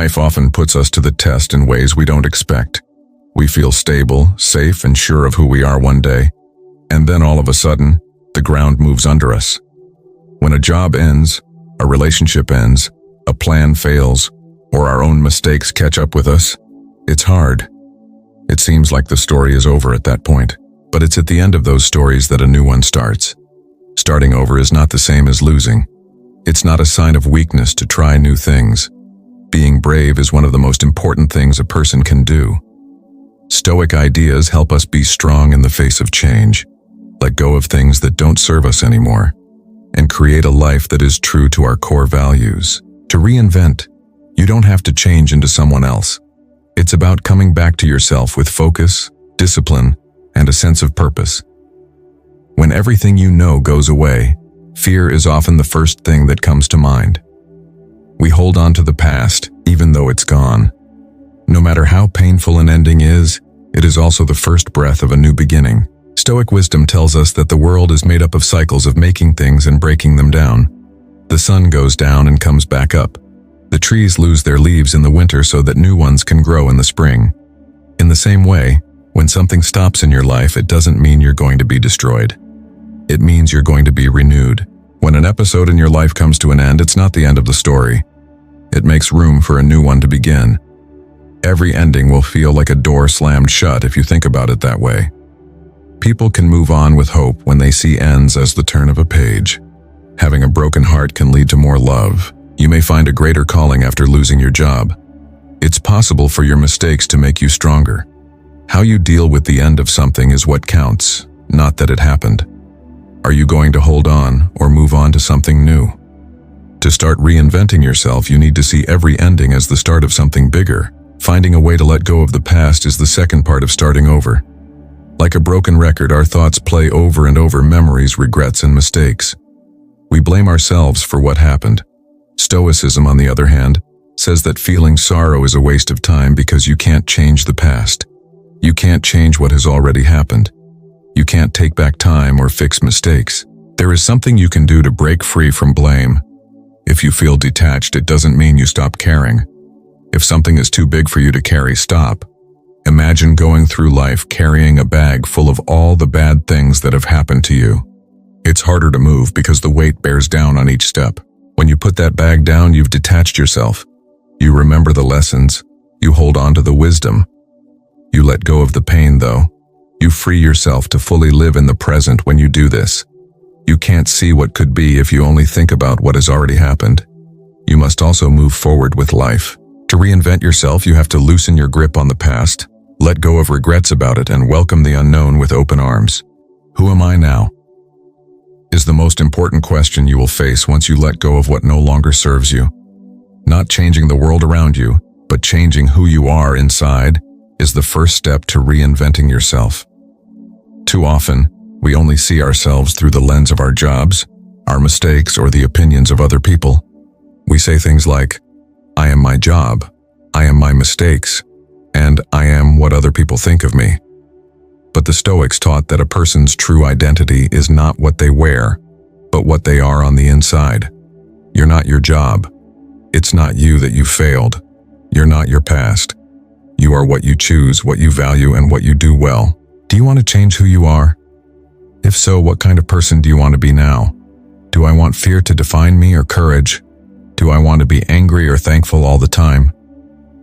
Life often puts us to the test in ways we don't expect. We feel stable, safe, and sure of who we are one day, and then all of a sudden, the ground moves under us. When a job ends, a relationship ends, a plan fails, or our own mistakes catch up with us, it's hard. It seems like the story is over at that point, but it's at the end of those stories that a new one starts. Starting over is not the same as losing. It's not a sign of weakness to try new things. Being brave is one of the most important things a person can do. Stoic ideas help us be strong in the face of change, let go of things that don't serve us anymore, and create a life that is true to our core values. To reinvent, you don't have to change into someone else. It's about coming back to yourself with focus, discipline, and a sense of purpose. When everything you know goes away, fear is often the first thing that comes to mind. We hold on to the past, even though it's gone. No matter how painful an ending is, it is also the first breath of a new beginning. Stoic wisdom tells us that the world is made up of cycles of making things and breaking them down. The sun goes down and comes back up. The trees lose their leaves in the winter so that new ones can grow in the spring. In the same way, when something stops in your life, it doesn't mean you're going to be destroyed. It means you're going to be renewed. When an episode in your life comes to an end, it's not the end of the story. It makes room for a new one to begin. Every ending will feel like a door slammed shut if you think about it that way. People can move on with hope when they see ends as the turn of a page. Having a broken heart can lead to more love. You may find a greater calling after losing your job. It's possible for your mistakes to make you stronger. How you deal with the end of something is what counts, not that it happened. Are you going to hold on or move on to something new? To start reinventing yourself, you need to see every ending as the start of something bigger. Finding a way to let go of the past is the second part of starting over. Like a broken record, our thoughts play over and over memories, regrets, and mistakes. We blame ourselves for what happened. Stoicism, on the other hand, says that feeling sorrow is a waste of time because you can't change the past. You can't change what has already happened. You can't take back time or fix mistakes. There is something you can do to break free from blame. If you feel detached, it doesn't mean you stop caring. If something is too big for you to carry, stop. Imagine going through life carrying a bag full of all the bad things that have happened to you. It's harder to move because the weight bears down on each step. When you put that bag down, you've detached yourself. You remember the lessons. You hold on to the wisdom. You let go of the pain, though. You free yourself to fully live in the present when you do this. You can't see what could be if you only think about what has already happened. You must also move forward with life. To reinvent yourself, you have to loosen your grip on the past, let go of regrets about it, and welcome the unknown with open arms. Who am I now? Is the most important question you will face once you let go of what no longer serves you. Not changing the world around you, but changing who you are inside is the first step to reinventing yourself. Too often, we only see ourselves through the lens of our jobs, our mistakes, or the opinions of other people. We say things like, I am my job, I am my mistakes, and I am what other people think of me. But the Stoics taught that a person's true identity is not what they wear, but what they are on the inside. You're not your job. It's not you that you failed. You're not your past. You are what you choose, what you value, and what you do well. Do you want to change who you are? If so, what kind of person do you want to be now? Do I want fear to define me or courage? Do I want to be angry or thankful all the time?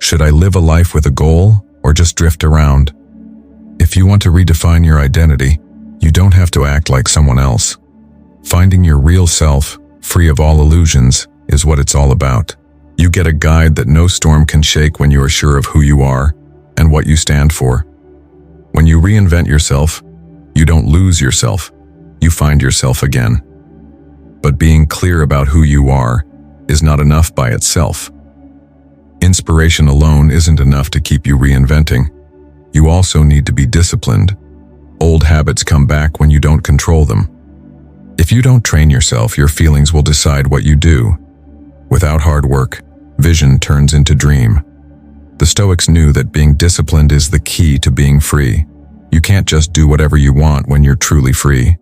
Should I live a life with a goal or just drift around? If you want to redefine your identity, you don't have to act like someone else. Finding your real self, free of all illusions, is what it's all about. You get a guide that no storm can shake when you are sure of who you are and what you stand for. When you reinvent yourself, you don't lose yourself, you find yourself again. But being clear about who you are is not enough by itself. Inspiration alone isn't enough to keep you reinventing. You also need to be disciplined. Old habits come back when you don't control them. If you don't train yourself, your feelings will decide what you do. Without hard work, vision turns into dream. The Stoics knew that being disciplined is the key to being free. You can't just do whatever you want when you're truly free.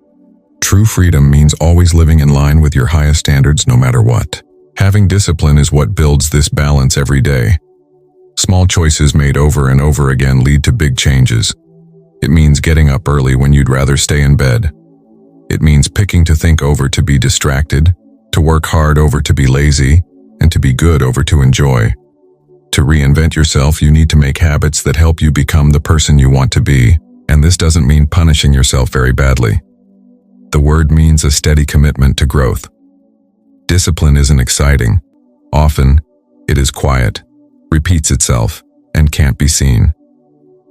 True freedom means always living in line with your highest standards no matter what. Having discipline is what builds this balance every day. Small choices made over and over again lead to big changes. It means getting up early when you'd rather stay in bed. It means picking to think over to be distracted, to work hard over to be lazy, and to be good over to enjoy. To reinvent yourself, you need to make habits that help you become the person you want to be, and this doesn't mean punishing yourself very badly. The word means a steady commitment to growth. Discipline isn't exciting. Often, it is quiet, repeats itself, and can't be seen.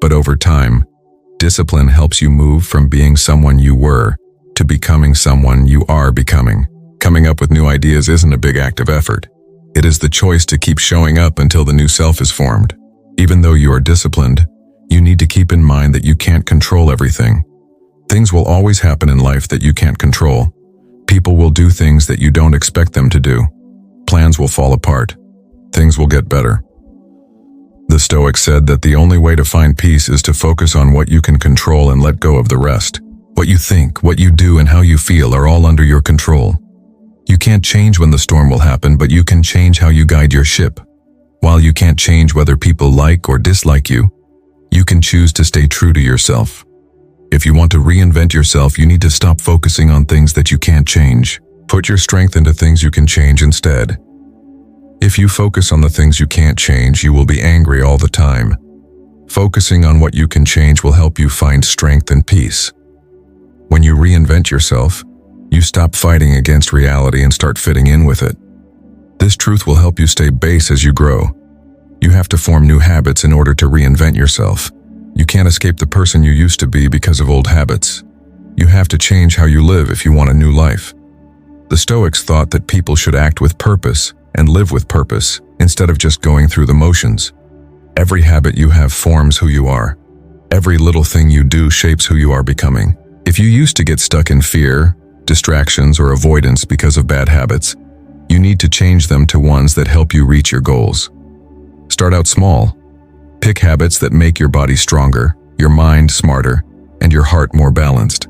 But over time, discipline helps you move from being someone you were to becoming someone you are becoming. Coming up with new ideas isn't a big act of effort. It is the choice to keep showing up until the new self is formed. Even though you are disciplined, you need to keep in mind that you can't control everything. Things will always happen in life that you can't control. People will do things that you don't expect them to do. Plans will fall apart. Things will get better. The Stoics said that the only way to find peace is to focus on what you can control and let go of the rest. What you think, what you do, and how you feel are all under your control. You can't change when the storm will happen, but you can change how you guide your ship. While you can't change whether people like or dislike you, you can choose to stay true to yourself. If you want to reinvent yourself, you need to stop focusing on things that you can't change. Put your strength into things you can change instead. If you focus on the things you can't change, you will be angry all the time. Focusing on what you can change will help you find strength and peace. When you reinvent yourself, you stop fighting against reality and start fitting in with it. This truth will help you stay base as you grow. You have to form new habits in order to reinvent yourself. You can't escape the person you used to be because of old habits. You have to change how you live if you want a new life. The Stoics thought that people should act with purpose and live with purpose instead of just going through the motions. Every habit you have forms who you are. Every little thing you do shapes who you are becoming. If you used to get stuck in fear, distractions, or avoidance because of bad habits, you need to change them to ones that help you reach your goals. Start out small. Pick habits that make your body stronger, your mind smarter, and your heart more balanced.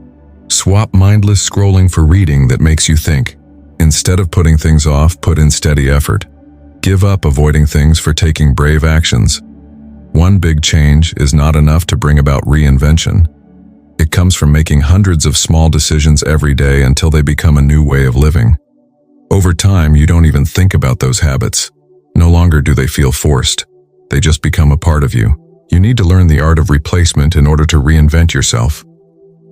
Swap mindless scrolling for reading that makes you think. Instead of putting things off, put in steady effort. Give up avoiding things for taking brave actions. One big change is not enough to bring about reinvention. It comes from making hundreds of small decisions every day until they become a new way of living. Over time, you don't even think about those habits. No longer do they feel forced. They just become a part of you. You need to learn the art of replacement in order to reinvent yourself.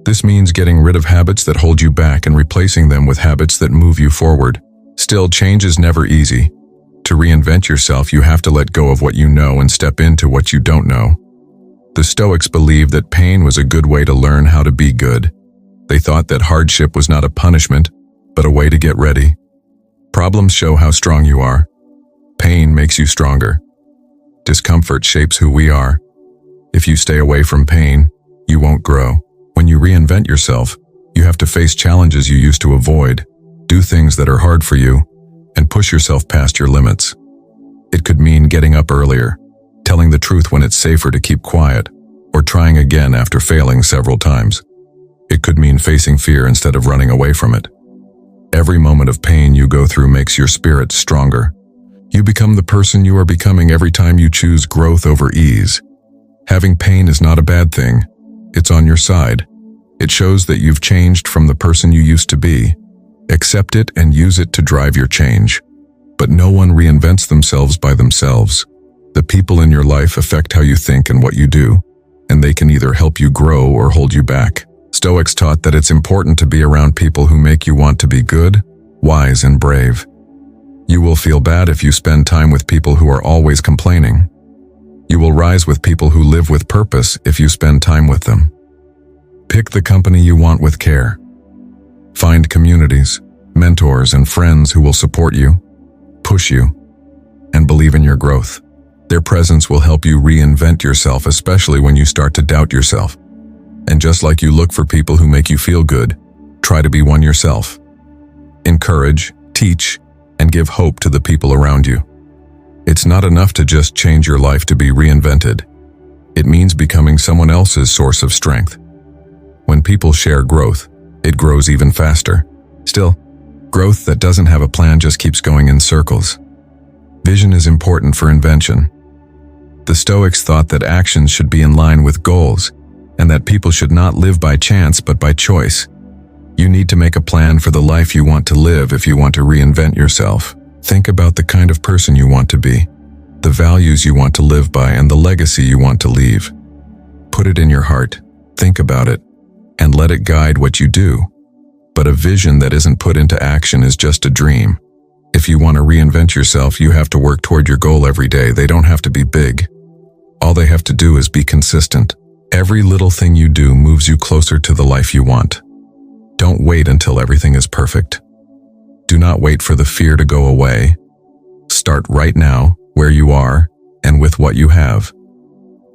This means getting rid of habits that hold you back and replacing them with habits that move you forward. Still, change is never easy. To reinvent yourself, you have to let go of what you know and step into what you don't know. The Stoics believed that pain was a good way to learn how to be good. They thought that hardship was not a punishment, but a way to get ready. Problems show how strong you are. Pain makes you stronger. Discomfort shapes who we are. If you stay away from pain, you won't grow. When you reinvent yourself, you have to face challenges you used to avoid, do things that are hard for you, and push yourself past your limits. It could mean getting up earlier, telling the truth when it's safer to keep quiet, or trying again after failing several times. It could mean facing fear instead of running away from it. Every moment of pain you go through makes your spirit stronger. You become the person you are becoming every time you choose growth over ease. Having pain is not a bad thing. It's on your side. It shows that you've changed from the person you used to be. Accept it and use it to drive your change. But no one reinvents themselves by themselves. The people in your life affect how you think and what you do, and they can either help you grow or hold you back. Stoics taught that it's important to be around people who make you want to be good, wise, and brave. You will feel bad if you spend time with people who are always complaining. You will rise with people who live with purpose if you spend time with them. Pick the company you want with care. Find communities, mentors, and friends who will support you, push you, and believe in your growth. Their presence will help you reinvent yourself, especially when you start to doubt yourself. And just like you look for people who make you feel good, try to be one yourself. Encourage, teach, and give hope to the people around you. It's not enough to just change your life to be reinvented. It means becoming someone else's source of strength. When people share growth, it grows even faster. Still, growth that doesn't have a plan just keeps going in circles. Vision is important for invention. The Stoics thought that actions should be in line with goals, and that people should not live by chance but by choice. You need to make a plan for the life you want to live if you want to reinvent yourself. Think about the kind of person you want to be, the values you want to live by, and the legacy you want to leave. Put it in your heart, think about it, and let it guide what you do. But a vision that isn't put into action is just a dream. If you want to reinvent yourself, you have to work toward your goal every day. They don't have to be big. All they have to do is be consistent. Every little thing you do moves you closer to the life you want. Don't wait until everything is perfect. Do not wait for the fear to go away. Start right now, where you are, and with what you have.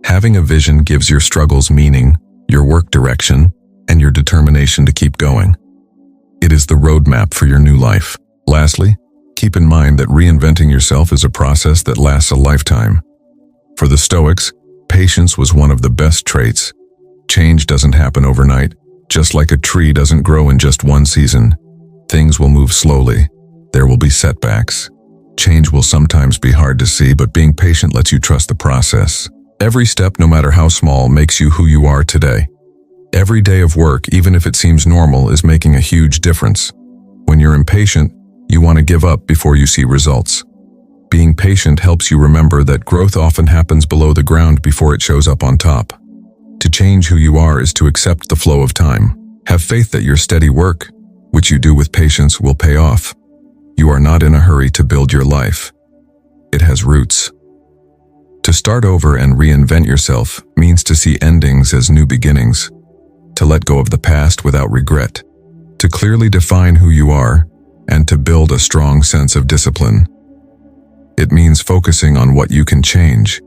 Having a vision gives your struggles meaning, your work direction, and your determination to keep going. It is the roadmap for your new life. Lastly, keep in mind that reinventing yourself is a process that lasts a lifetime. For the Stoics, patience was one of the best traits. Change doesn't happen overnight, just like a tree doesn't grow in just one season. Things will move slowly. There will be setbacks. Change will sometimes be hard to see, but being patient lets you trust the process. Every step, no matter how small, makes you who you are today. Every day of work, even if it seems normal, is making a huge difference. When you're impatient, you want to give up before you see results. Being patient helps you remember that growth often happens below the ground before it shows up on top. To change who you are is to accept the flow of time. Have faith that your steady work, which you do with patience, will pay off. You are not in a hurry to build your life. It has roots. To start over and reinvent yourself means to see endings as new beginnings, to let go of the past without regret, to clearly define who you are, and to build a strong sense of discipline. It means focusing on what you can change,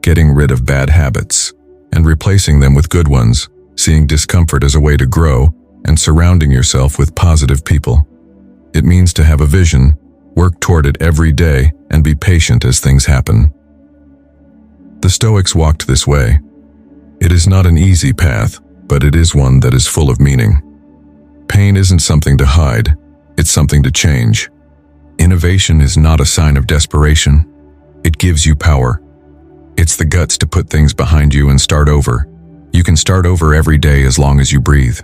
getting rid of bad habits, and replacing them with good ones, seeing discomfort as a way to grow, and surrounding yourself with positive people. It means to have a vision, work toward it every day, and be patient as things happen. The Stoics walked this way. It is not an easy path, but it is one that is full of meaning. Pain isn't something to hide, it's something to change. Innovation is not a sign of desperation. It gives you power. It's the guts to put things behind you and start over. You can start over every day as long as you breathe.